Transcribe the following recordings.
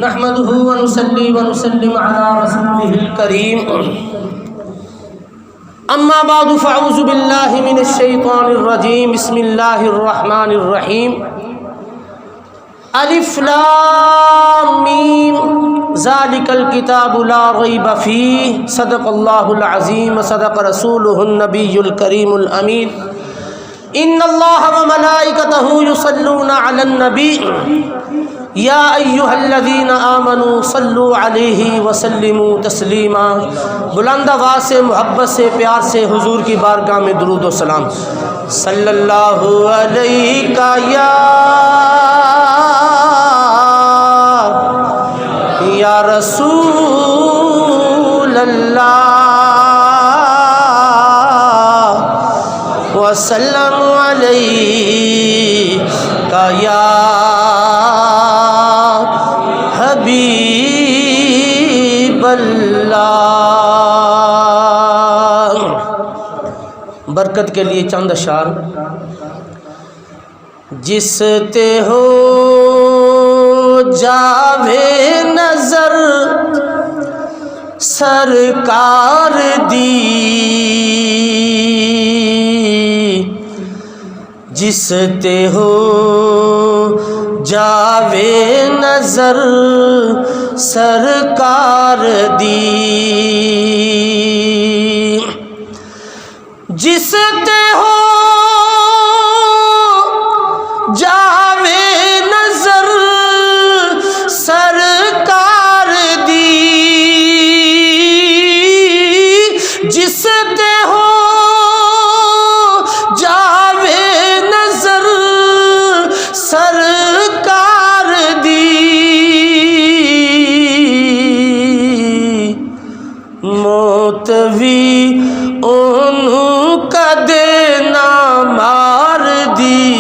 نحمده ونصلي ونسلم على رسوله الكريم اما بعد فاعوذ بالله من الشيطان الرجيم بسم الله الرحمن الرحيم الف لام میم ذلك الكتاب لا ريب فيه صدق الله العظيم وصدق رسوله النبي الكريم الأمين ان الله وملائكته يصلون على النبي یا ایھا الذین آمنوا صلوا علیہ وسلموا تسلیما۔ بلند آواز سے، محبت سے، پیار سے حضور کی بارگاہ میں درود و سلام۔ صلی اللہ علیہ یا رسول اللہ وسلم علیہ یا حبیب اللہ۔ برکت کے لیے چند اشعار۔ جس تے ہو جاوے نظر سرکار دی، جس تے ہو جاوے نظر سرکار دی، جس تے ہو جاوے نظر سرکار دی، جس تے ہو جاوے نظر سرکار دی، موت بھی انہوں کا دینا مار دی،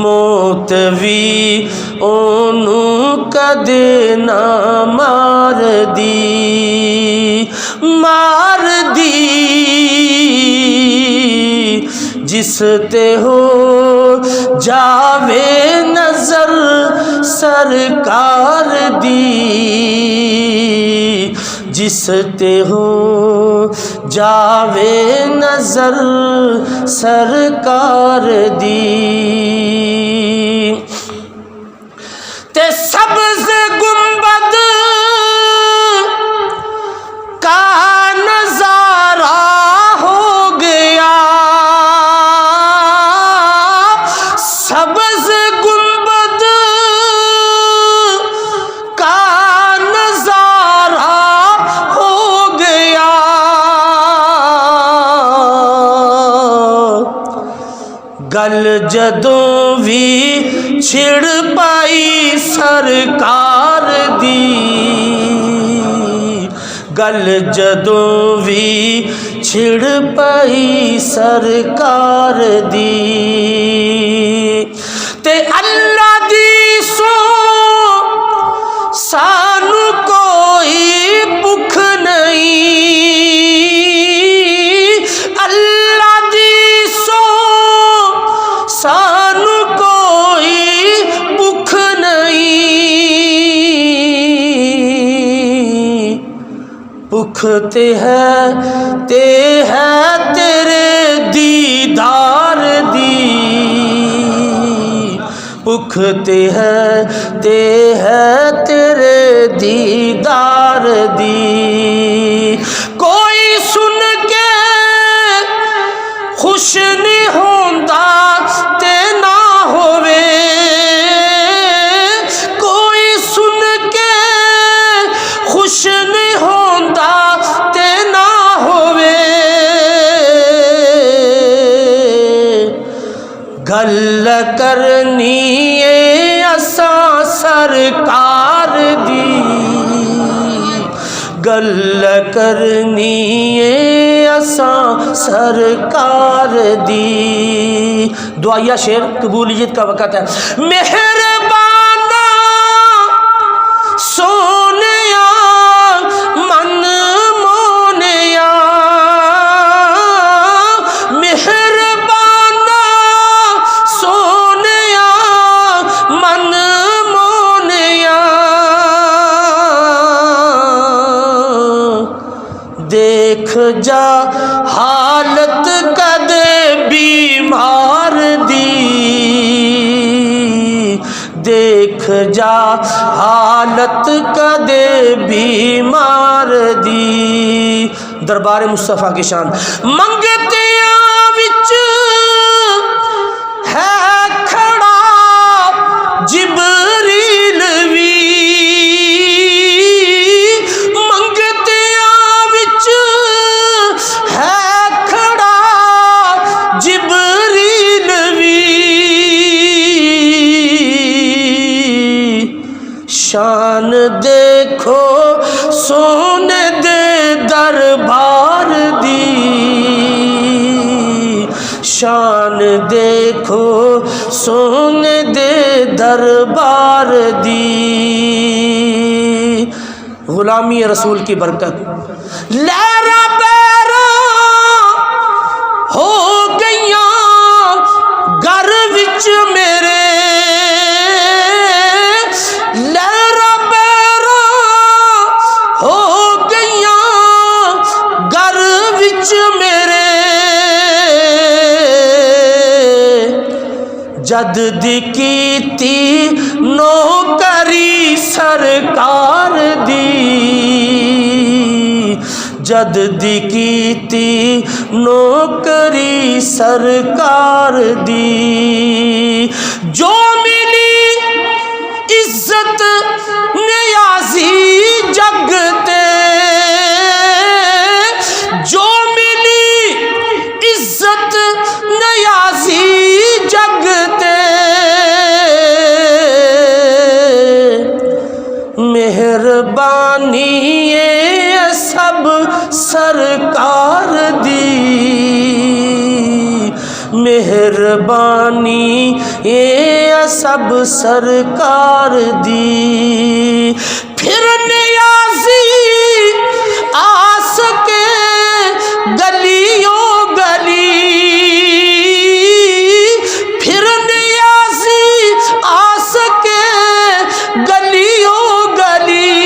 موت بھی انہوں کا دینا مار دی، مار دی، جس تے ہو جاوے نظر سرکار دی، جس تے ہو جاوے نظر سرکار دی، تے سبز گنبد کا نظارہ ہو گیا، سبز گنبد کا نظارہ ہو گیا، گل جدوں بھی چھڑ پائی سرکار دی، گل جدوں بھی چھڑ پائی سرکار دی، تے اللہ دی سو سانو کوئی بھکھ نہیں، اللہ دی سو سانو کوئی بھکھ نہیں، بھکھ تے ہے تیرے دیدار دی، بھکھ تے ہے تیرے دیدار دی، کوئی سن کے خوش نہیں ہوندا تے نہ ہووے، کوئی سن کے خوش نہیں ہوندا تے نہ ہووے، گل کرنی ہے اساں سرکار دی، گل کرنی ہے اساں سرکار دی۔ دعائیہ شعر قبولیت کا وقت ہے۔ مہربانا سونیا من مونیا، مہربانا سونیا من دیکھ جا حالت کدے بیمار دی، دیکھ جا حالت کدے بیمار دی۔ دربار مصطفیٰ کی شان منگتیاں وچ ہے کھڑا جبریل وی، منگتیاں وچ ہے کھڑا جبریل وی، شان دیکھو سونے دے دربار دی، شان دیکھو سونے دے دربار دی۔ غلامی رسول کی برکت لہرا پیرا ہو گئیاں گھر وچ میرے، لہرا پیرا ہو گئیاں گھر وچ میرے، جد دی کیتی نوکری سرکار دی، جد دی کیتی نوکری سرکار دی، جو ملی عزت نیازی جگ تے، جو ملی عزت نیازی جگ تے، مہربانی اے سب سرکار دی، مہربانی اے سب سرکار دی، پھر نیازی آ سکے گلیوں گلی، پھر نیازی آ سکے گلیوں گلی،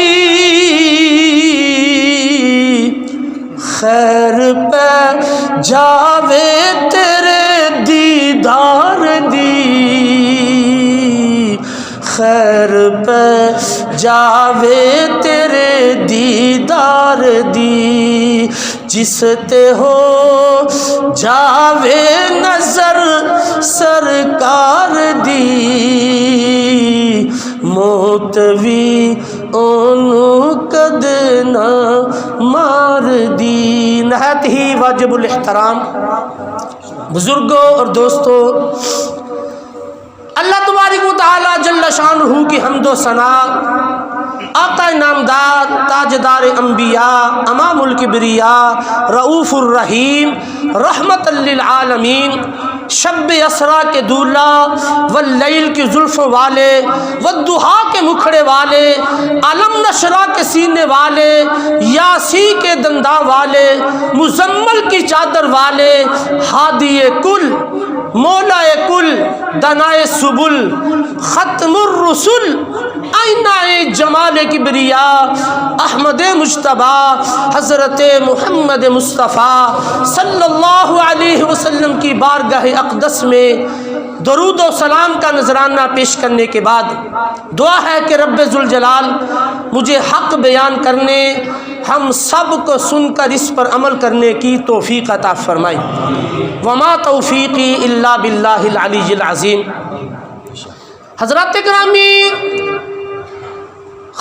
خیر پہ جاوے تیرے دیدار دی، خیر پہ جاوے تیرے دیدار دی، جس تے ہو جاوے نظر سرکار دی، موت بھی اونوں کد نہ مار دی۔ نہایت ہی واجب الاحترام بزرگوں اور دوستوں، اللہ تبارک و تعالی جل شانہ کی حمد و ثنا، آقا نامدار تاجدار انبیاء امام الکبریاء رؤوف الرحیم رحمت للعالمین، شب اسرا کے دولہ واللیل کی زلفوں والے، والضحیٰ کے مکھڑے والے، علم نشرہ کے سینے والے، یاسی کے دنداں والے، مزمل کی چادر والے، ہادی کل مولا کل دنائے سبل ختم الرسل آئینہ جمال کبریاء احمد مجتبیٰ حضرت محمد مصطفیٰ صلی اللہ علیہ وسلم کی بارگاہ اقدس میں درود و سلام کا نذرانہ پیش کرنے کے بعد دعا ہے کہ رب ذوالجلال مجھے حق بیان کرنے، ہم سب کو سن کر اس پر عمل کرنے کی توفیق عطا فرمائے۔ وما توفیقی الا باللہ العلی العظیم۔ حضرات گرامی،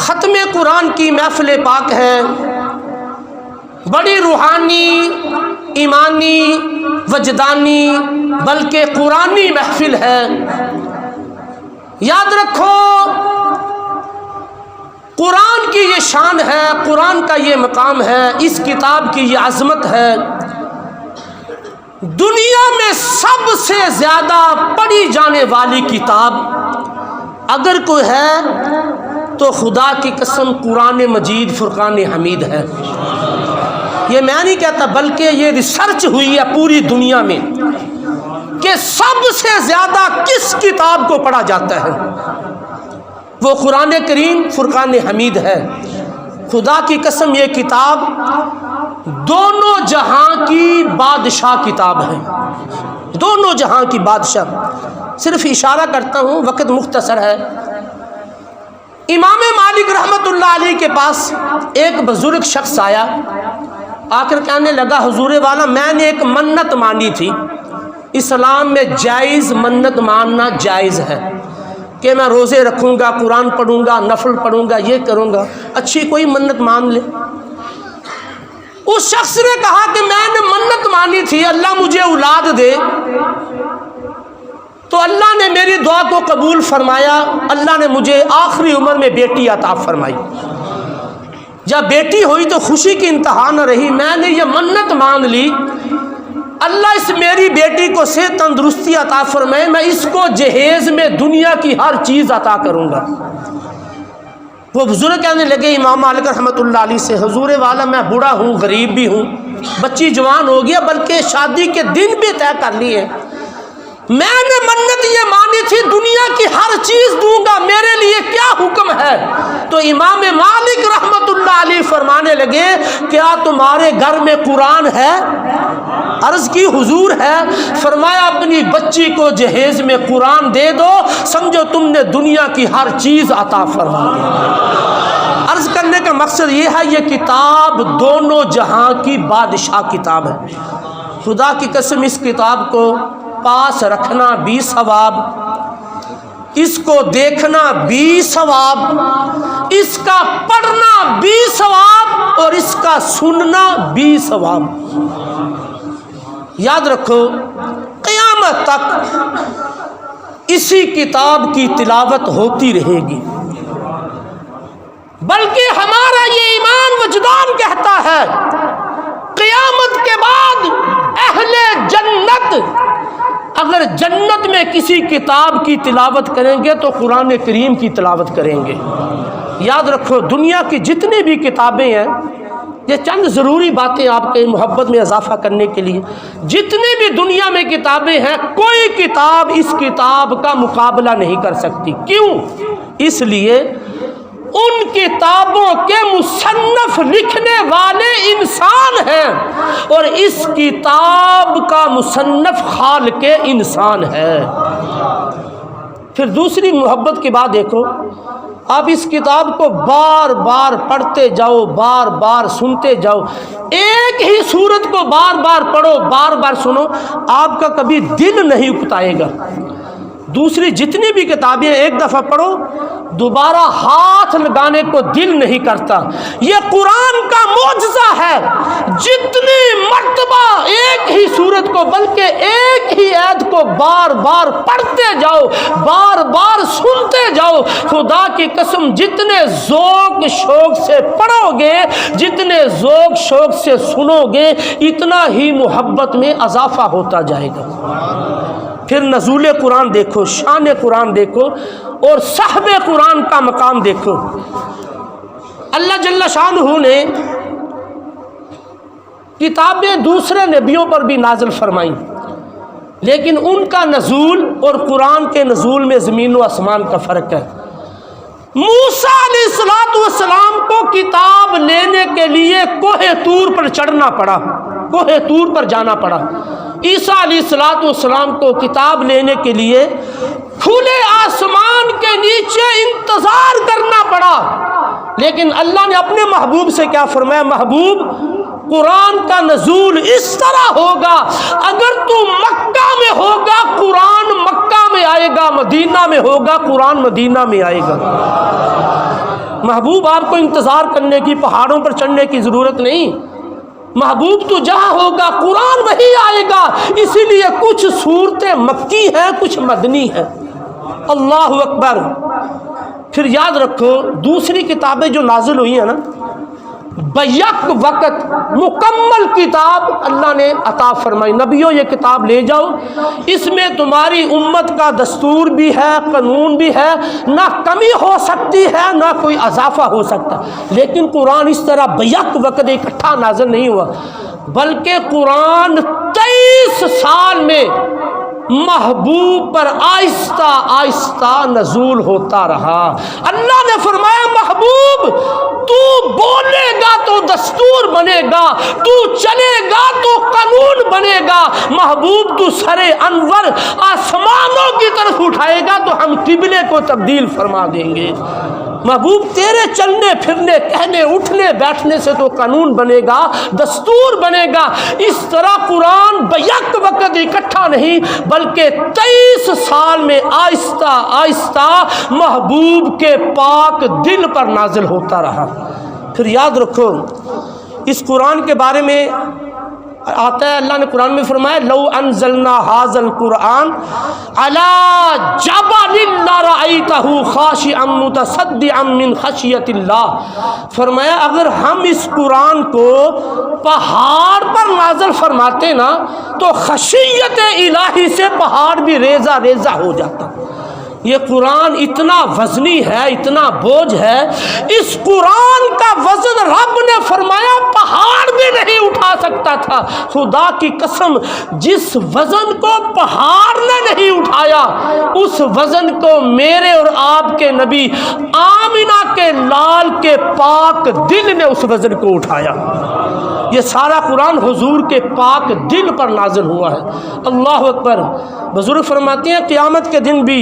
ختم قرآن کی محفل پاک ہے، بڑی روحانی، ایمانی، وجدانی بلکہ قرآنی محفل ہے۔ یاد رکھو، قرآن کی یہ شان ہے، قرآن کا یہ مقام ہے، اس کتاب کی یہ عظمت ہے۔ دنیا میں سب سے زیادہ پڑھی جانے والی کتاب اگر کوئی ہے تو خدا کی قسم قرآن مجید فرقان حمید ہے۔ یہ میں نہیں کہتا، بلکہ یہ ریسرچ ہوئی ہے پوری دنیا میں کہ سب سے زیادہ کس کتاب کو پڑھا جاتا ہے، وہ قرآن کریم فرقان حمید ہے۔ خدا کی قسم یہ کتاب دونوں جہاں کی بادشاہ کتاب ہے، دونوں جہاں کی بادشاہ۔ صرف اشارہ کرتا ہوں، وقت مختصر ہے۔ امام مالک رحمۃ اللہ علیہ کے پاس ایک بزرگ شخص آیا، آ کر کہنے لگا حضور والا میں نے ایک منت مانی تھی، اسلام میں جائز منت ماننا جائز ہے کہ میں روزے رکھوں گا، قرآن پڑھوں گا، نفل پڑھوں گا، یہ کروں گا، اچھی کوئی منت مان لے۔ اس شخص نے کہا کہ میں نے منت مانی تھی اللہ مجھے اولاد دے، تو اللہ نے میری دعا کو قبول فرمایا، اللہ نے مجھے آخری عمر میں بیٹی عطا فرمائی۔ جب بیٹی ہوئی تو خوشی کی انتہا نہ رہی، میں نے یہ منت مان لی اللہ اس میری بیٹی کو صحت تندرستی عطا فرمائے، میں اس کو جہیز میں دنیا کی ہر چیز عطا کروں گا۔ وہ بزرگ کہنے لگے امام مالک رحمۃ اللہ علیہ سے، حضور والا میں بوڑھا ہوں، غریب بھی ہوں، بچی جوان ہو گیا، بلکہ شادی کے دن بھی طے کر لیے، میں نے منت یہ مانی تھی دنیا کی ہر چیز دوں گا، میرے لیے کیا حکم ہے؟ تو امام مالک رحمۃ اللہ علیہ فرمانے لگے کیا تمہارے گھر میں قرآن ہے؟ عرض کی حضور ہے۔ فرمایا اپنی بچی کو جہیز میں قرآن دے دو، سمجھو تم نے دنیا کی ہر چیز عطا فرما دی۔ عرض کرنے کا مقصد یہ ہے یہ کتاب دونوں جہاں کی بادشاہ کتاب ہے۔ خدا کی قسم اس کتاب کو پاس رکھنا بھی ثواب، اس کو دیکھنا بھی ثواب، اس کا پڑھنا بھی ثواب اور اس کا سننا بھی ثواب۔ یاد رکھو قیامت تک اسی کتاب کی تلاوت ہوتی رہے گی، بلکہ ہمارا یہ ایمان وجدان کہتا ہے قیامت کے بعد اہل جنت اگر جنت میں کسی کتاب کی تلاوت کریں گے تو قرآن کریم کی تلاوت کریں گے۔ یاد رکھو دنیا کی جتنی بھی کتابیں ہیں، یہ چند ضروری باتیں آپ کے محبت میں اضافہ کرنے کے لیے، جتنی بھی دنیا میں کتابیں ہیں کوئی کتاب اس کتاب کا مقابلہ نہیں کر سکتی۔ کیوں؟ اس لیے ان کتابوں کے مصنف لکھنے والے انسان ہیں اور اس کتاب کا مصنف خالق انسان ہے۔ پھر دوسری محبت کی بات دیکھو، آپ اس کتاب کو بار بار پڑھتے جاؤ، بار بار سنتے جاؤ، ایک ہی صورت کو بار بار پڑھو، بار بار سنو، آپ کا کبھی دل نہیں اکتائے گا۔ دوسری جتنی بھی کتابیں ایک دفعہ پڑھو دوبارہ ہاتھ لگانے کو دل نہیں کرتا۔ یہ قرآن کا معجزہ ہے، جتنی مرتبہ ایک ہی صورت کو بلکہ ایک ہی آیت کو بار بار پڑھتے جاؤ، بار بار سنتے جاؤ، خدا کی قسم جتنے ذوق شوق سے پڑھو گے، جتنے ذوق شوق سے سنو گے، اتنا ہی محبت میں اضافہ ہوتا جائے گا۔ پھر نزول قرآن دیکھو، شان قرآن دیکھو اور صاحب قرآن کا مقام دیکھو۔ اللہ جل شانہ نے کتابیں دوسرے نبیوں پر بھی نازل فرمائیں، لیکن ان کا نزول اور قرآن کے نزول میں زمین و آسمان کا فرق ہے۔ موسیٰ علیہ السلام کو کتاب لینے کے لیے کوہ طور پر چڑھنا پڑا، کوہ طور پر جانا پڑا۔ عیسیٰ علیہ السلام کو کتاب لینے کے لیے کھلے آسمان کے نیچے انتظار کرنا پڑا، لیکن اللہ نے اپنے محبوب سے کیا فرمایا؟ محبوب قرآن کا نزول اس طرح ہوگا، اگر تو مکہ میں ہوگا قرآن مکہ میں آئے گا، مدینہ میں ہوگا قرآن مدینہ میں آئے گا۔ محبوب آپ کو انتظار کرنے کی، پہاڑوں پر چڑھنے کی ضرورت نہیں، محبوب تو جہاں ہوگا قرآن وہی آئے گا۔ اسی لیے کچھ صورتیں مکی ہیں، کچھ مدنی ہیں۔ اللہ اکبر۔ پھر یاد رکھو دوسری کتابیں جو نازل ہوئی ہیں نا، بیک وقت مکمل کتاب اللہ نے عطا فرمائی، نبیوں یہ کتاب لے جاؤ، اس میں تمہاری امت کا دستور بھی ہے، قانون بھی ہے، نہ کمی ہو سکتی ہے نہ کوئی اضافہ ہو سکتا۔ لیکن قرآن اس طرح بیک وقت اکٹھا نازل نہیں ہوا، بلکہ قرآن 23 سال میں محبوب پر آہستہ آہستہ نزول ہوتا رہا۔ اللہ نے فرمایا محبوب تو بولے گا تو دستور بنے گا، تو چلے گا تو قانون بنے گا۔ محبوب تو سر انور آسمانوں کی طرف اٹھائے گا تو ہم قبلے کو تبدیل فرما دیں گے۔ محبوب تیرے چلنے پھرنے کہنے اٹھنے بیٹھنے سے تو قانون بنے گا، دستور بنے گا۔ اس طرح قرآن بیک وقت اکٹھا نہیں بلکہ 23 سال میں آہستہ آہستہ محبوب کے پاک دل پر نازل ہوتا رہا۔ پھر یاد رکھو اس قرآن کے بارے میں آتا ہے، اللہ نے قرآن میں فرمایا لو انزلنا ھذا القرآن علی جبل لرأیتہ خاشعا متصدعا من خشیۃ اللہ۔ فرمایا اگر ہم اس قرآن کو پہاڑ پر نازل فرماتے نا تو خشیت الہی سے پہاڑ بھی ریزہ ریزہ ہو جاتا۔ یہ قرآن اتنا وزنی ہے، اتنا بوجھ ہے، اس قرآن کا وزن رب نے فرمایا پہاڑ بھی نہیں اٹھا سکتا تھا۔ خدا کی قسم جس وزن کو پہاڑ نے نہیں اٹھایا اس وزن کو میرے اور آپ کے نبی آمنہ کے لال کے پاک دل نے اس وزن کو اٹھایا۔ یہ سارا قرآن حضور کے پاک دل پر نازل ہوا ہے۔ اللہ اکبر۔ بزرگ فرماتے ہیں قیامت کے دن بھی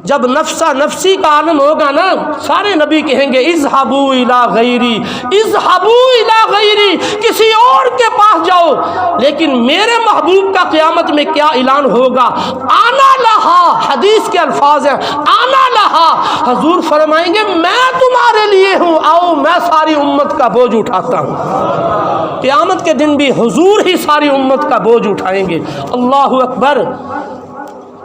جب نفسا نفسی کا عالم ہوگا نا، سارے نبی کہیں گے اذهبوا الی غیری، اذهبوا الی غیری، کسی اور کے پاس جاؤ۔ لیکن میرے محبوب کا قیامت میں کیا اعلان ہوگا؟ آنا لہا، حدیث کے الفاظ ہیں آنا لہا۔ حضور فرمائیں گے میں تمہارے لیے ہوں، آؤ میں ساری امت کا بوجھ اٹھاتا ہوں۔ قیامت کے دن بھی حضور ہی ساری امت کا بوجھ اٹھائیں گے۔ اللہ اکبر۔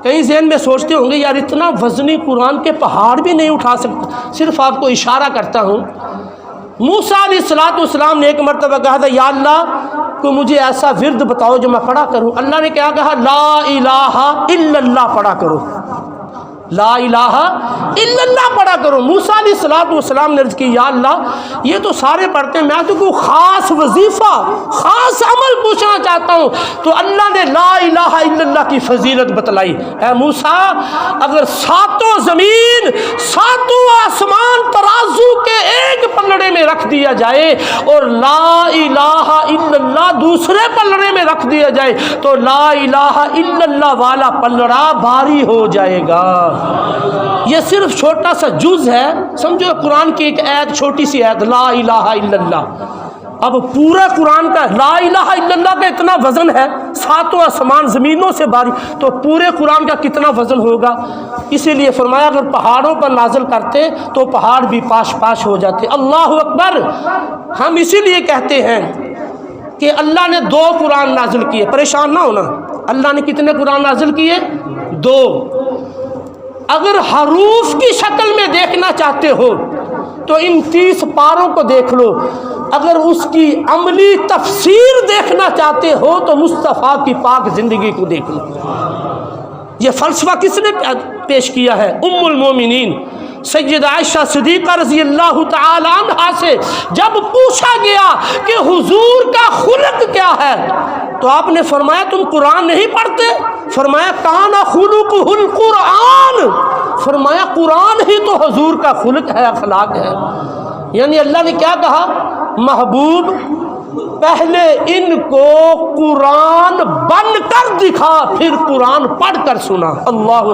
کئی ذہن میں سوچتے ہوں گے یار اتنا وزنی قرآن کے پہاڑ بھی نہیں اٹھا سکتا۔ صرف آپ کو اشارہ کرتا ہوں، موسیٰ علیہ السلام نے ایک مرتبہ کہا تھا یا اللہ کو مجھے ایسا ورد بتاؤ جو میں پڑھا کروں۔ اللہ نے کیا کہا؟ لا الہ الا اللہ پڑھا کرو، لا الہ الا اللہ پڑھا کرو۔ موسیٰ علیہ السلام نے عرض کی یا اللہ یہ تو سارے پڑھتے ہیں، میں تو کوئی خاص وظیفہ خاص عمل پوچھنا چاہتا ہوں۔ تو اللہ نے لا الہ الا اللہ کی فضیلت بتلائی۔ اے موسیٰ اگر ساتوں زمین ساتوں آسمان ترازو کے ایک پلڑے میں رکھ دیا جائے اور لا الہ الا اللہ دوسرے پلڑے میں رکھ دیا جائے تو لا الہ الا اللہ والا پلڑا بھاری ہو جائے گا۔ یہ صرف چھوٹا سا جز ہے، سمجھو قرآن کی ایک آیت چھوٹی سی آیت لا الہ الا اللہ۔ اب پورا قرآن کا لا الہ الا اللہ کا اتنا وزن ہے، ساتوں آسمان زمینوں سے باری، تو پورے قرآن کا کتنا وزن ہوگا؟ اسی لیے فرمایا اگر پہاڑوں پر نازل کرتے تو پہاڑ بھی پاش پاش ہو جاتے۔ اللہ اکبر۔ ہم اسی لیے کہتے ہیں کہ اللہ نے 2 قرآن نازل کیے، پریشان نہ ہونا۔ اللہ نے کتنے قرآن نازل کیے؟ 2۔ اگر حروف کی شکل میں دیکھنا چاہتے ہو تو ان 30 پاروں کو دیکھ لو، اگر اس کی عملی تفسیر دیکھنا چاہتے ہو تو مصطفیٰ کی پاک زندگی کو دیکھ لو۔ یہ فلسفہ کس نے پیش کیا ہے؟ ام المومنین سیدہ عائشہ صدیقہ رضی اللہ تعالی عنہا سے جب پوچھا گیا کہ حضور کا خلق کیا ہے تو آپ نے فرمایا تم قرآن نہیں پڑھتے؟ فرمایا کان خلقہ القرآن، فرمایا قرآن ہی تو حضور کا خلق ہے، اخلاق ہے۔ یعنی اللہ نے کیا کہا؟ محبوب پہلے ان کو قرآن بن کر دکھا پھر قرآن پڑھ کر سنا۔ اللہ،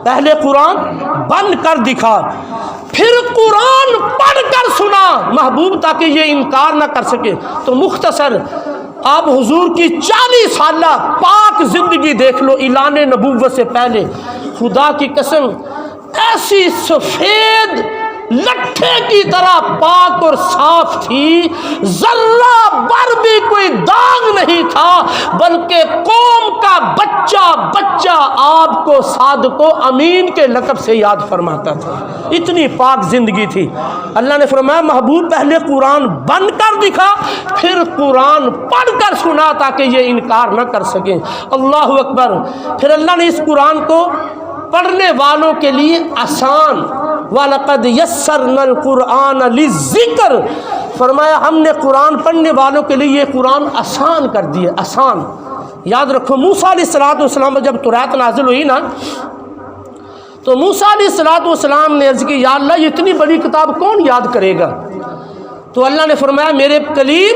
پہلے قرآن بن کر دکھا پھر قرآن پڑھ کر سنا محبوب، تاکہ یہ انکار نہ کر سکے۔ تو مختصر آپ حضور کی 40 سالہ پاک زندگی دیکھ لو اعلان نبوت سے پہلے، خدا کی قسم ایسی سفید لٹھے کی طرح پاک اور صاف تھی، ذرہ بر بھی کوئی داغ نہیں تھا، بلکہ قوم کا بچہ بچہ آپ کو صادق و امین کے لقب سے یاد فرماتا تھا۔ اتنی پاک زندگی تھی۔ اللہ نے فرمایا محبوب پہلے قرآن بن کر دکھا پھر قرآن پڑھ کر سنا تاکہ یہ انکار نہ کر سکیں۔ اللہ اکبر۔ پھر اللہ نے اس قرآن کو پڑھنے والوں کے لیے آسان، وَلَقَدْ يَسَّرْنَا الْقُرْآنَ لِلذِّكْرِ، فرمایا ہم نے قرآن پڑھنے والوں کے لیے یہ قرآن آسان کر دیا۔ آسان یاد رکھو، موسیٰ علیہ السلام جب تورات نازل ہوئی نا تو موسیٰ علیہ السلام نے عرض کی یا اللہ یہ اتنی بڑی کتاب کون یاد کرے گا؟ تو اللہ نے فرمایا میرے کلیم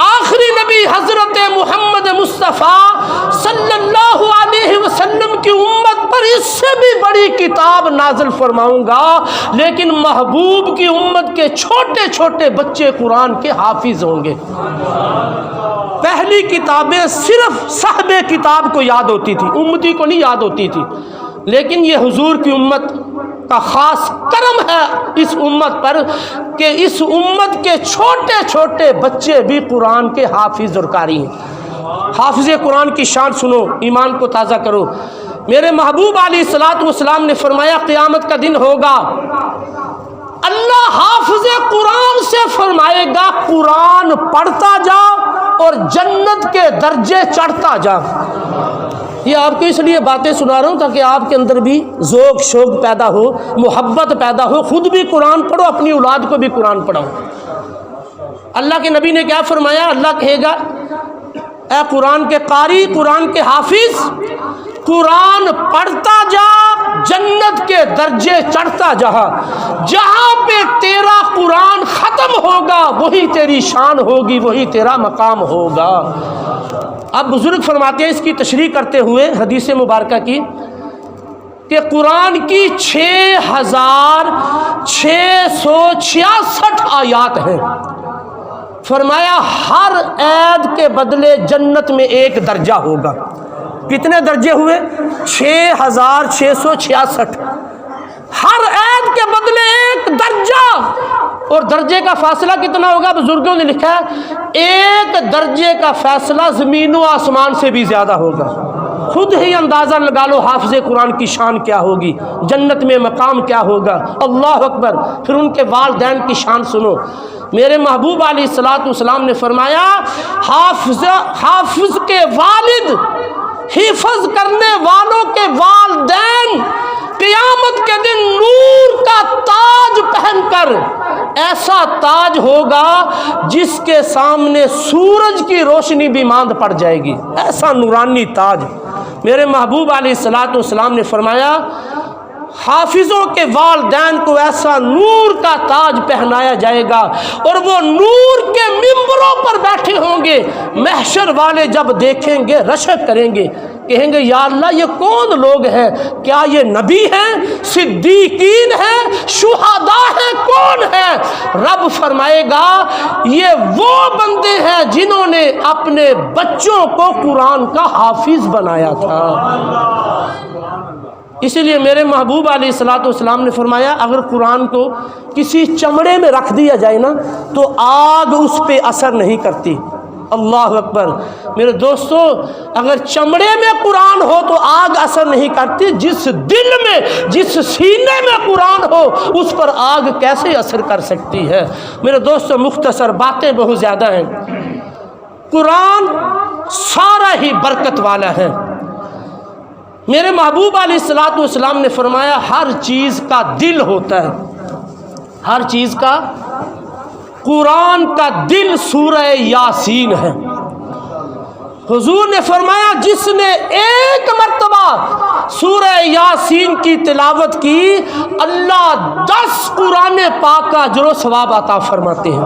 آخری نبی حضرت محمد مصطفیٰ صلی اللہ علیہ وسلم کی امت پر اس سے بھی بڑی کتاب نازل فرماؤں گا، لیکن محبوب کی امت کے چھوٹے چھوٹے بچے قرآن کے حافظ ہوں گے۔ پہلی کتابیں صرف صاحب کتاب کو یاد ہوتی تھی، امتی کو نہیں یاد ہوتی تھی، لیکن یہ حضور کی امت کا خاص کرم ہے اس امت پر کہ اس امت کے چھوٹے چھوٹے بچے بھی قرآن کے حافظ اور قاری ہیں۔ حافظ قرآن کی شان سنو، ایمان کو تازہ کرو۔ میرے محبوب علیہ الصلوۃ والسلام نے فرمایا قیامت کا دن ہوگا، اللہ حافظ قرآن سے فرمائے گا قرآن پڑھتا جا اور جنت کے درجے چڑھتا جا۔ یہ آپ کو اس لیے باتیں سنا رہا ہوں تاکہ آپ کے اندر بھی ذوق شوق پیدا ہو، محبت پیدا ہو، خود بھی قرآن پڑھو، اپنی اولاد کو بھی قرآن پڑھاؤ۔ اللہ کے نبی نے کیا فرمایا؟ اللہ کہے گا اے قرآن کے قاری، قرآن کے حافظ، قرآن پڑھتا جا، جنت کے درجے چڑھتا جا، جہاں پہ تیرا قرآن ختم ہوگا وہی تیری شان ہوگی، وہی تیرا مقام ہوگا۔ اب بزرگ فرماتے ہیں اس کی تشریح کرتے ہوئے حدیث مبارکہ کی کہ قرآن کی 6666 آیات ہیں۔ فرمایا ہر عید کے بدلے جنت میں ایک درجہ ہوگا۔ کتنے درجے ہوئے؟ 6666۔ ہر عید کے بدلے ایک درجہ، اور درجے کا فاصلہ کتنا ہوگا؟ بزرگوں نے لکھا ہے ایک درجے کا فاصلہ زمین و آسمان سے بھی زیادہ ہوگا۔ خود ہی اندازہ لگا لو حافظ قرآن کی شان کیا ہوگی، جنت میں مقام کیا ہوگا۔ اللہ اکبر۔ پھر ان کے والدین کی شان سنو۔ میرے محبوب علیہ الصلوۃ والسلام نے فرمایا حافظ کے والد، حفظ کرنے والوں کے والدین قیامت کے دن نور کا تاج پہن کر، ایسا تاج ہوگا جس کے سامنے سورج کی روشنی بھی ماند پڑ جائے گی، ایسا نورانی تاج۔ میرے محبوب علیہ الصلوۃ والسلام نے فرمایا حافظوں کے والدین کو ایسا نور کا تاج پہنایا جائے گا، اور وہ نور کے ممبروں پر بیٹھے ہوں گے۔ محشر والے جب دیکھیں گے رشک کریں گے، کہیں گے یا اللہ یہ کون لوگ ہیں؟ کیا یہ نبی ہیں، صدیقین ہیں، شہداء ہیں، کون ہیں؟ رب فرمائے گا یہ وہ بندے ہیں جنہوں نے اپنے بچوں کو قرآن کا حافظ بنایا تھا۔ اسی لیے میرے محبوب علیہ الصلوۃ والسلام نے فرمایا اگر قرآن کو کسی چمڑے میں رکھ دیا جائے نا تو آگ اس پہ اثر نہیں کرتی۔ اللہ اکبر۔ میرے دوستو اگر چمڑے میں قرآن ہو تو آگ اثر نہیں کرتی، جس دل میں، جس سینے میں قرآن ہو اس پر آگ کیسے اثر کر سکتی ہے؟ میرے دوستو مختصر باتیں بہت زیادہ ہیں۔ قرآن سارا ہی برکت والا ہے۔ میرے محبوب علیہ الصلوۃ والسلام نے فرمایا ہر چیز کا دل ہوتا ہے، ہر چیز کا۔ قرآن کا دل سورہ یاسین ہے۔ حضور نے فرمایا جس نے ایک مرتبہ سورہ یاسین کی تلاوت کی اللہ 10 قرآن پاک کا اجر و ثواب عطا فرماتے ہیں۔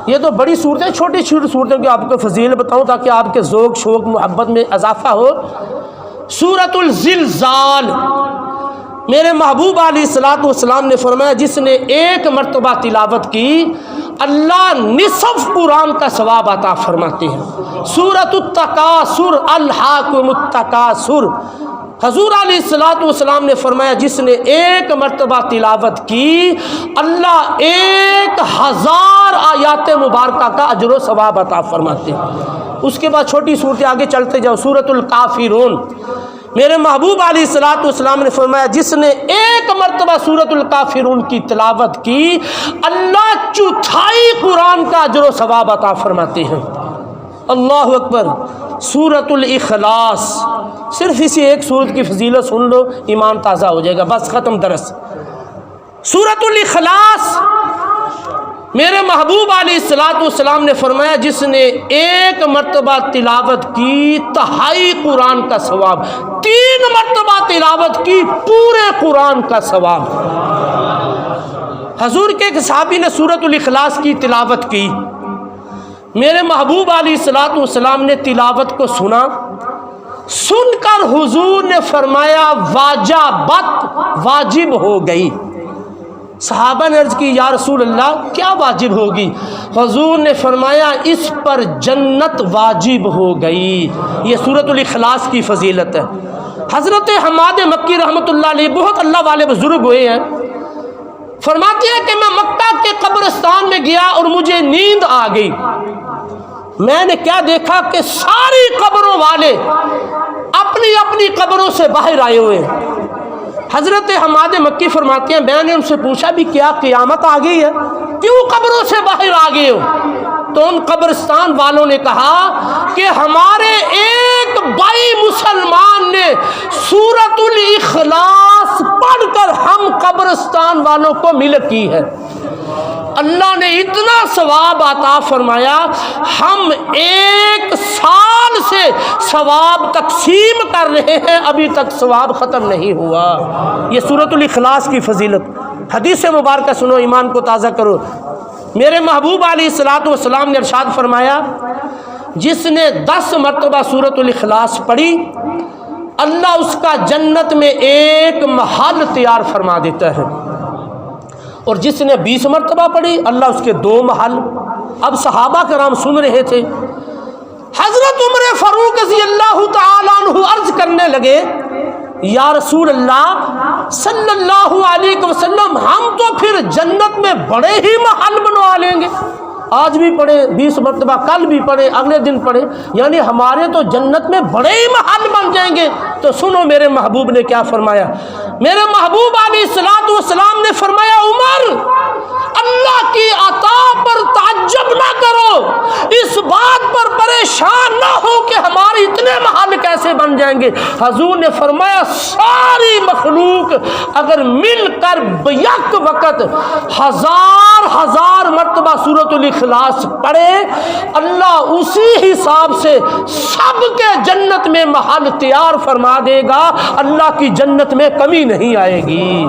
یہ تو بڑی صورتیں، چھوٹی چھوٹی صورتیں کہ آپ کو فضیلت بتاؤں تاکہ آپ کے ذوق شوق محبت میں اضافہ ہو۔ سورۃ الزلزال، میرے محبوب علیہ الصلوۃ والسلام نے فرمایا جس نے ایک مرتبہ تلاوت کی اللہ نصف قرآن کا ثواب عطا فرماتے ہیں۔ سورۃ التکاثر، الہاکم التکاثر، حضور علیہ الصلوۃ والسلام نے فرمایا جس نے ایک مرتبہ تلاوت کی اللہ 1000 آیات مبارکہ کا اجر و ثواب عطا فرماتے ہیں۔ اس کے بعد چھوٹی صورتیں آگے چلتے جاؤ۔ سورۃ الکافرون، میرے محبوب علیہ الصلوۃ والسلام نے فرمایا جس نے ایک مرتبہ سورۃ الکافرون کی تلاوت کی اللہ 1/4 قرآن کا اجر و ثواب عطا فرماتے ہیں۔ اللہ اکبر۔ سورۃ الاخلاص، صرف اسی ایک سورت کی فضیلت سن لو ایمان تازہ ہو جائے گا، بس ختم درس۔ سورۃ الاخلاص، میرے محبوب علیہ الصلوۃ والسلام نے فرمایا جس نے ایک مرتبہ تلاوت کی 2/3 قرآن کا ثواب، 3 مرتبہ تلاوت کی پورے قرآن کا ثواب۔ حضور کے ایک صحابی نے سورۃ الاخلاص کی تلاوت کی، میرے محبوب علیہ الصلوۃ والسلام نے تلاوت کو سنا، سن کر حضور نے فرمایا واجبت، واجب ہو گئی۔ صحابہ نے عرض کی یا رسول اللہ کیا واجب ہوگی؟ حضور نے فرمایا اس پر جنت واجب ہو گئی۔ یہ سورۃ الاخلاص کی فضیلت ہے۔ حضرت حماد مکی رحمۃ اللہ علیہ بہت اللہ والے بزرگ ہوئے ہیں، فرماتے ہیں کہ میں مکہ کے قبرستان میں گیا اور مجھے نیند آ گئی، میں نے کیا دیکھا کہ ساری قبروں والے اپنی اپنی قبروں سے باہر آئے ہوئے ہیں۔ حضرت حماد مکی فرماتے ہیں میں نے ان سے پوچھا بھی کیا قیامت آ گئی ہے، کیوں قبروں سے باہر آ گئے ہو؟ تو ان قبرستان والوں نے کہا کہ ہمارے ایک بھائی مسلمان نے سورۃ الاخلاص پڑھ کر ہم قبرستان والوں کو ملت کی ہے، اللہ نے اتنا ثواب عطا فرمایا، ہم ایک سال سے ثواب تقسیم کر رہے ہیں، ابھی تک ثواب ختم نہیں ہوا۔ یہ سورۃ الاخلاص کی فضیلت۔ حدیث مبارکہ سنو، ایمان کو تازہ کرو۔ میرے محبوب علیہ الصلوۃ والسلام نے ارشاد فرمایا جس نے 10 مرتبہ سورۃ الاخلاص پڑھی اللہ اس کا جنت میں ایک محل تیار فرما دیتا ہے، اور جس نے 20 مرتبہ پڑھی اللہ اس کے 2 محل۔ اب صحابہ کرام سن رہے تھے، حضرت عمر فاروق رضی اللہ تعالیٰ عنہ عرض کرنے لگے یا رسول اللہ صلی اللہ علیہ وسلم ہم تو پھر جنت میں بڑے ہی محل بنوا لیں گے، آج بھی پڑھے 20 مرتبہ، کل بھی پڑھے، اگلے دن پڑھے، یعنی ہمارے تو جنت میں بڑے ہی محل بن جائیں گے۔ تو سنو میرے محبوب نے کیا فرمایا، میرے محبوب علیہ الصلوۃ والسلام نے فرمایا عمر اللہ کی عطا پر تعجب نہ کرو، اس بات پر پریشان نہ ہو کہ ہمارے اتنے محل کیسے بن جائیں گے۔ حضور نے فرمایا ساری مخلوق اگر مل کر بیک وقت 1000 مرتبہ سورۃ الاخلاص پڑھے اللہ اسی حساب سے سب کے جنت میں محل تیار فرما دے گا، اللہ کی جنت میں کمی نہیں آئے گی۔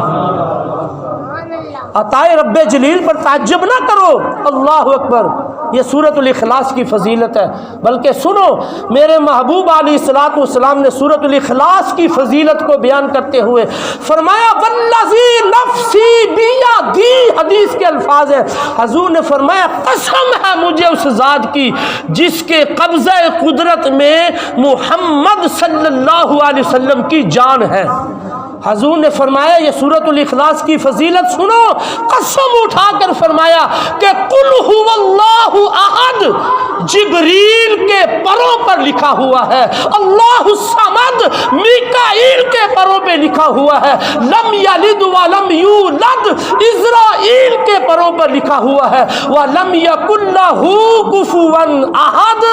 عطائے رب جلیل پر تعجب نہ کرو، اللہ اکبر۔ یہ سورۃ الاخلاص کی فضیلت ہے۔ بلکہ سنو میرے محبوب علیہ الصلوۃ والسلام نے سورۃ الاخلاص کی فضیلت کو بیان کرتے ہوئے فرمایا والذی نفسی بیدی، حدیث کے الفاظ ہیں، حضور نے فرمایا قسم ہے مجھے اس ذات کی جس کے قبضہ قدرت میں محمد صلی اللہ علیہ وسلم کی جان ہے۔ حضور نے فرمایا یہ سورۃ الاخلاص کی فضیلت سنو، قسم اٹھا کر فرمایا کہ قل هو اللہ احد جبریل کے پروں پر لکھا ہوا ہے، اللہ الصمد میکائیل کے پروں پہ لکھا ہوا ہے، لم یلد ولم یولد اسرائیل کے پروں پر لکھا ہوا ہے، ولم یکن لہ کفوا احد،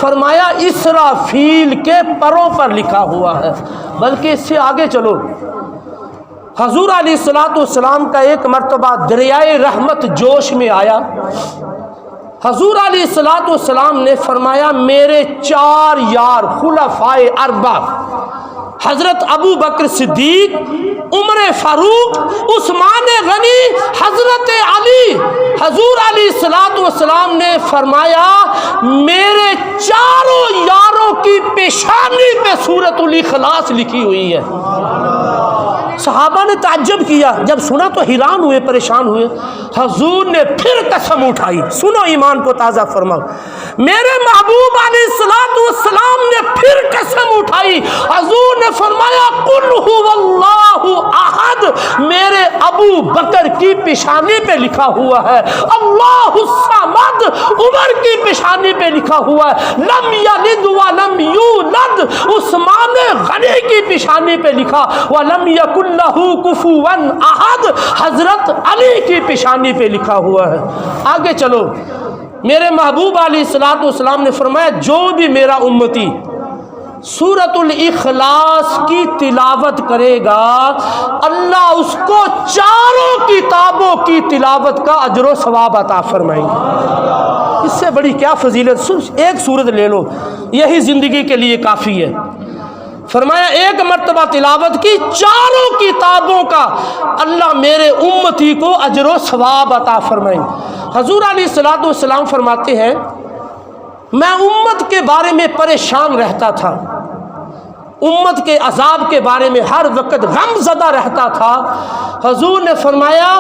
فرمایا اسرافیل کے پروں پر لکھا ہوا ہے۔ بلکہ اس سے آگے چلو، حضور علیہ الصلوۃ والسلام کا ایک مرتبہ دریائے رحمت جوش میں آیا، حضور علیہ الصلوۃ والسلام نے فرمایا میرے 4 یار خلفائے 4 حضرت ابو بکر صدیق، عمر فاروق، عثمان غنی، حضرت علی، حضور علیہ الصلوۃ والسلام نے فرمایا میرے 4 یاروں کی پیشانی پہ سورۃ الاخلاص لکھی ہوئی ہے۔ صحابہ نے تعجب کیا، جب سنا تو حیران ہوئے، پریشان ہوئے۔ حضور نے پھر قسم اٹھائی، سنو ایمان کو تازہ فرماؤ، میرے محبوب علیہ الصلوۃ والسلام نے پھر قسم اٹھائی، حضور نے فرمایا قل هو اللہ احد، میرے ابو بکر کی پیشانی پہ لکھا ہوا ہے، اللہ الصمد عمر کی پیشانی پہ لکھا ہوا ہے، لم یلد ولم یولد عثمان غنی کی پیشانی پہ لکھا، ولم یکن لہ کفوا احد حضرت علی کی پیشانی پہ لکھا ہوا ہے۔ آگے چلو، میرے محبوب علیہ الصلوۃ والسلام نے فرمایا جو بھی میرا امتی سورۃ الاخلاص کی تلاوت کرے گا اللہ اس کو 4 کتابوں کی تلاوت کا اجر و ثواب عطا فرمائیں گے۔ اس سے بڑی کیا فضیلت، صرف ایک سورت لے لو، یہی زندگی کے لیے کافی ہے۔ فرمایا ایک مرتبہ تلاوت کی چاروں کتابوں کا اللہ میرے امتی کو اجر و ثواب عطا فرمائیں۔ حضور علیہ الصلوۃ والسلام فرماتے ہیں میں امت کے بارے میں پریشان رہتا تھا، امت کے عذاب کے بارے میں ہر وقت غم زدہ رہتا تھا۔ حضور نے فرمایا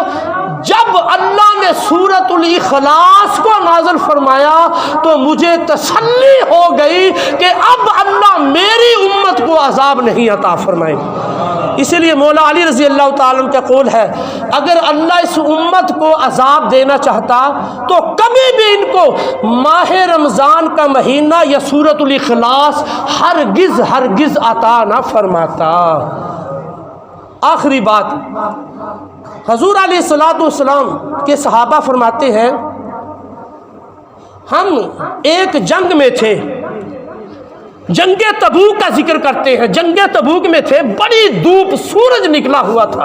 جب اللہ نے سورۃ الاخلاص کو نازل فرمایا تو مجھے تسلی ہو گئی کہ اب اللہ میری امت کو عذاب نہیں عطا فرمائے۔ اسی لیے مولا علی رضی اللہ تعالیٰ عنہ کا قول ہے اگر اللہ اس امت کو عذاب دینا چاہتا تو کبھی بھی ان کو ماہ رمضان کا مہینہ یا سورۃ الاخلاص ہرگز عطا نہ فرماتا۔ آخری بات، حضور علیہ الصلوۃ والسلام کے صحابہ فرماتے ہیں ہم ایک جنگ میں تھے، جنگ تبوک کا ذکر کرتے ہیں، جنگ تبوک میں تھے، بڑی دھوپ، سورج نکلا ہوا تھا۔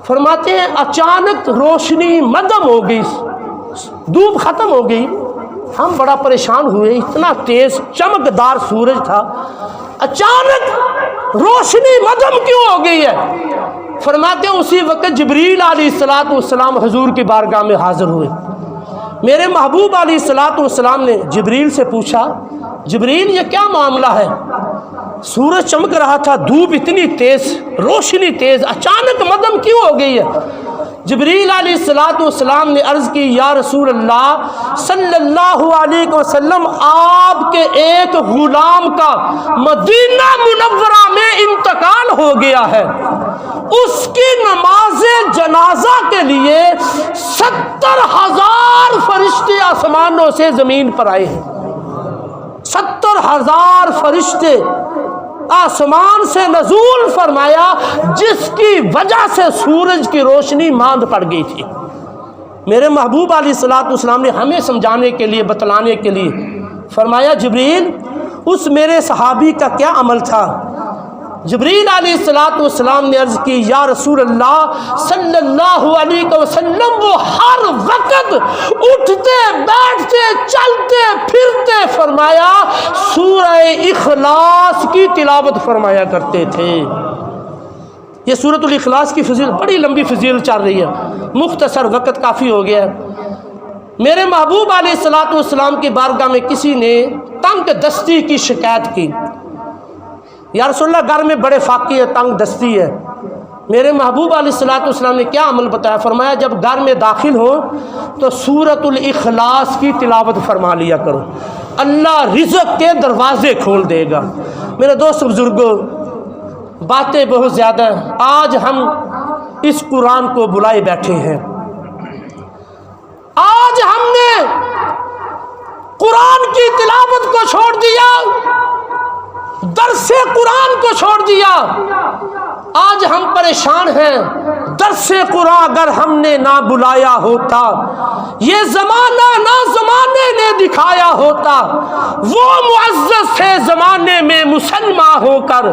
فرماتے ہیں اچانک روشنی مدھم ہو گئی، دھوپ ختم ہو گئی، ہم بڑا پریشان ہوئے، اتنا تیز چمکدار سورج تھا، اچانک روشنی مدھم کیوں ہو گئی ہے؟ فرماتے ہیں اسی وقت جبریل علیہ الصلوۃ والسلام حضور کی بارگاہ میں حاضر ہوئے۔ میرے محبوب علیہ الصلوۃ والسلام نے جبریل سے پوچھا جبریل یہ کیا معاملہ ہے؟ سورج چمک رہا تھا، دھوپ اتنی تیز، روشنی تیز، اچانک مدھم کیوں ہو گئی ہے؟ جبریل علیہ الصلوۃ والسلام نے عرض کی یا رسول اللہ صلی اللہ علیہ وسلم آپ کے ایک غلام کا مدینہ منورہ میں انتقال ہو گیا ہے، اس کی نماز جنازہ کے لیے 70,000 فرشتے آسمانوں سے زمین پر آئے ہیں، 70,000 فرشتے آسمان سے نزول فرمایا جس کی وجہ سے سورج کی روشنی ماند پڑ گئی تھی۔ میرے محبوب علیہ الصلوۃ والسلام نے ہمیں سمجھانے کے لیے، بتلانے کے لیے فرمایا جبریل اس میرے صحابی کا کیا عمل تھا؟ جبریل علیہ الصلوۃ والسلام نے عرض کی یا رسول اللہ صلی اللہ علیہ وسلم وہ ہر وقت اٹھتے بیٹھتے چلتے پھرتے فرمایا سورہ اخلاص کی تلاوت فرمایا کرتے تھے۔ یہ سورۃ الاخلاص کی فضیلت بڑی لمبی فضیلت چل رہی ہے، مختصر وقت کافی ہو گیا ہے۔ میرے محبوب علیہ الصلوۃ والسلام کی بارگاہ میں کسی نے تنگ دستی کی شکایت کی، یا رسول اللہ گھر میں بڑے فاقی ہے، تنگ دستی ہے۔ میرے محبوب علیہ الصلوۃ والسلام نے کیا عمل بتایا؟ فرمایا جب گھر میں داخل ہو تو سورۃ الاخلاص کی تلاوت فرما لیا کرو، اللہ رزق کے دروازے کھول دے گا۔ میرے دوست بزرگوں باتیں بہت زیادہ ہیں، آج ہم اس قرآن کو بلائے بیٹھے ہیں، آج ہم نے قرآن کی تلاوت کو چھوڑ دیا، درس قرآن کو چھوڑ دیا، آج ہم پریشان ہیں۔ درس قرآن اگر ہم نے نہ بلایا ہوتا، یہ زمانہ نہ زمانے نے دکھایا ہوتا، وہ معزز تھے زمانے میں مسلمان ہو کر،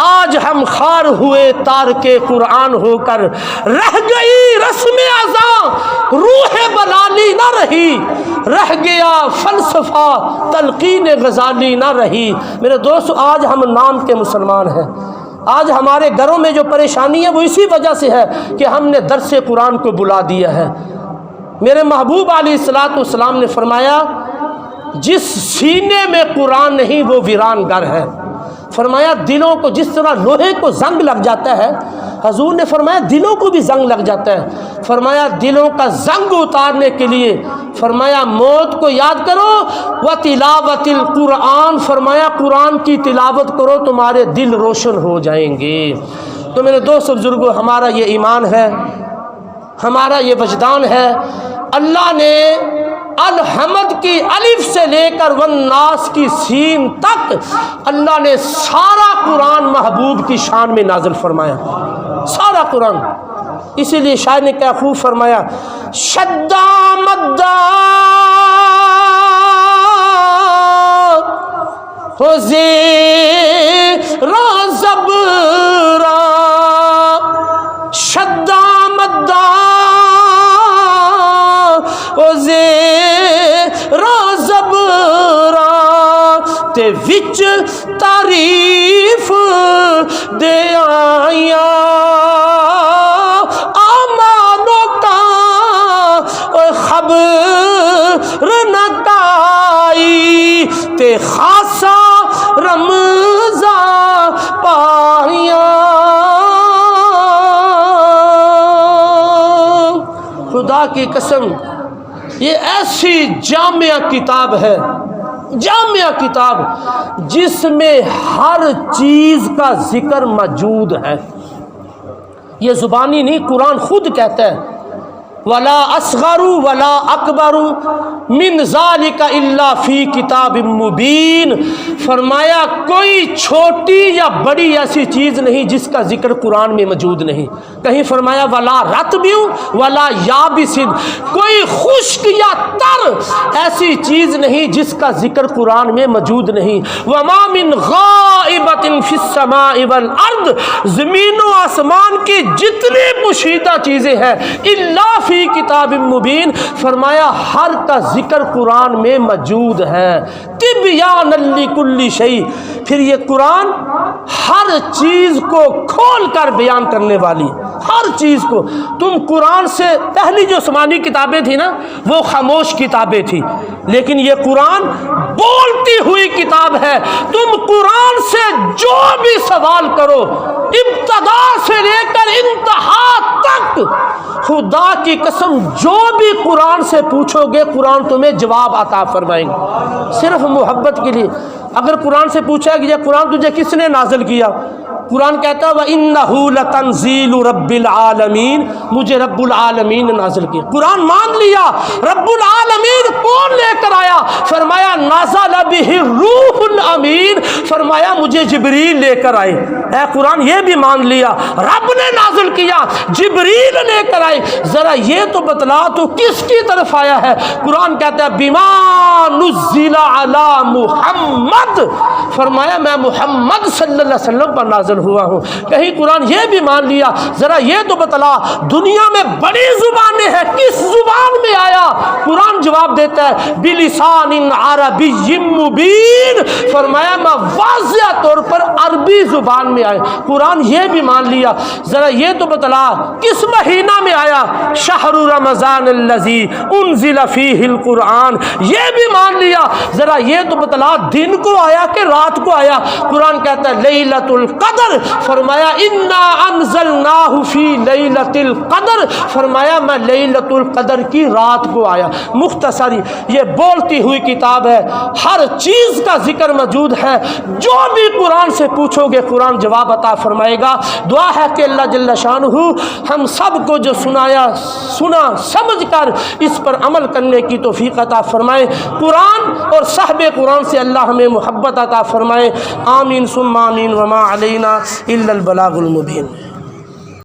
آج ہم خار ہوئے تارک قرآن ہو کر، رہ گئی رسم اذاں روح بلالی نہ رہی، رہ گیا فلسفہ تلقین غزالی نہ رہی۔ میرے دوست آج ہم نام کے مسلمان ہیں، آج ہمارے گھروں میں جو پریشانی ہے وہ اسی وجہ سے ہے کہ ہم نے درس قرآن کو بلا دیا ہے۔ میرے محبوب علیہ الصلوۃ والسلام نے فرمایا جس سینے میں قرآن نہیں وہ ویران گھر ہے۔ فرمایا دلوں کو جس طرح لوہے کو زنگ لگ جاتا ہے، حضور نے فرمایا دلوں کو بھی زنگ لگ جاتا ہے، فرمایا دلوں کا زنگ اتارنے کے لیے فرمایا موت کو یاد کرو وتلاوت القرآن، فرمایا قرآن کی تلاوت کرو تمہارے دل روشن ہو جائیں گے۔ تو میرے دوست بزرگوں ہمارا یہ ایمان ہے، ہمارا یہ وجدان ہے، اللہ نے الحمد کی الف سے لے کر والناس کی سین تک اللہ نے سارا قرآن محبوب کی شان میں نازل فرمایا، سارا قرآن۔ اسی لیے شاعر نے کیا خوب فرمایا شدّا مدّا ہو زیرا زبرا، شدّا مدّا ہو زیرا زبرا، تے وچ تعریف دے آیا آمانوں کا خبر نہ کائی تے خاصا رمضان پایا۔ خدا کی قسم یہ ایسی جامع کتاب ہے، جامع کتاب جس میں ہر چیز کا ذکر موجود ہے۔ یہ زبانی نہیں، قرآن خود کہتا ہے وَلَا أَصْغَرُ وَلَا أَكْبَرُ مِنْ ذَلِكَ إِلَّا فِي كِتَابٍ مُبِينٍ۔ فرمایا کوئی چھوٹی یا بڑی ایسی چیز نہیں جس کا ذکر قرآن میں موجود نہیں۔ کہیں فرمایا وَلَا رَطْبٍ وَلَا يَابِسٍ، کوئی خشک یا تر ایسی چیز نہیں جس کا ذکر قرآن میں موجود نہیں۔ وَمَا مِنْ غَائِبَةٍ فِي السَّمَاءِ وَالْأَرْضِ، زمین و آسمان کی جتنی پوشیدہ چیزیں ہیں اِلَّا فِي کتاب مبین، فرمایا ہر کا ذکر قرآن میں موجود ہے۔ تبیان لکل شیء، پھر یہ قرآن ہر چیز کو کھول کر بیان کرنے والی، ہر چیز کو۔ تم قرآن سے پہلی جو آسمانی کتابیں تھیں نا وہ خاموش کتابیں تھیں، لیکن یہ قرآن بولتی ہوئی کتاب ہے۔ تم قرآن سے جو بھی سوال کرو ابتدا سے لے کر انتہا تک، خدا کی قسم جو بھی قرآن سے پوچھو گے قرآن تمہیں جواب عطا فرمائیں گے، صرف محبت کے لیے۔ اگر قرآن سے پوچھا کہ یہ قرآن تجھے کس نے نازل کیا، قرآن کہتا ہے وَإِنَّهُ لَتَنزِيلُ رَبِّ الْعَالَمِينَ، مجھے رب العالمین نے نازل کیا۔ قرآن مان لیا رب العالمین کون لے کر آیا، فرمایا نازل بِهِ الروح الامین، فرمایا مجھے جبریل لے کر آئے۔ اے قرآن یہ بھی مان لیا رب نے نازل کیا، جبریل لے کر آئے۔ ذرا یہ تو بتلا تو کس کی طرف آیا ہے؟ قرآن کہتا ہے بِمَا نُزِّلَ عَلَى محمد، فرمایا میں محمد صلی اللہ علیہ وسلم پر نازل ہوا ہوں۔ کہیں قرآن یہ بھی مان لیا ذرا یہ تو بتلا دنیا میں بڑی زبانیں ہیں کس زبان میں آیا؟ قرآن جواب دیتا ہے بلسان عربی مبین، فرمایا میں واضح طور پر عربی زبان میں آیا۔ قرآن یہ بھی مان لیا ذرا یہ تو بتلا کس مہینہ میں آیا؟ شہر رمضان الذی انزل فیہ القرآن، یہ بھی مان لیا ذرا یہ تو بتلا دن کو آیا کہ رات کو آیا؟ قرآن کہتا ہے لیلۃ القدر، فرمایا انا انزلناہ فی لیلۃ القدر، فرمایا میں لیلۃ القدر کی رات کو آیا۔ مختصری یہ بولتی ہوئی کتاب ہے، ہر چیز کا ذکر موجود ہے، جو بھی قرآن سے پوچھو گے قرآن جواب عطا فرمائے گا۔ دعا ہے کہ اللہ جل شانہ ہم سب کو جو سنا سمجھ کر اس پر عمل کرنے کی توفیق عطا فرمائے۔ قرآن اور صحب قرآن سے اللہ ہمیں محبت عطا فرمائے۔ آمین ثم آمین وما علینا الا البلاغ المبین۔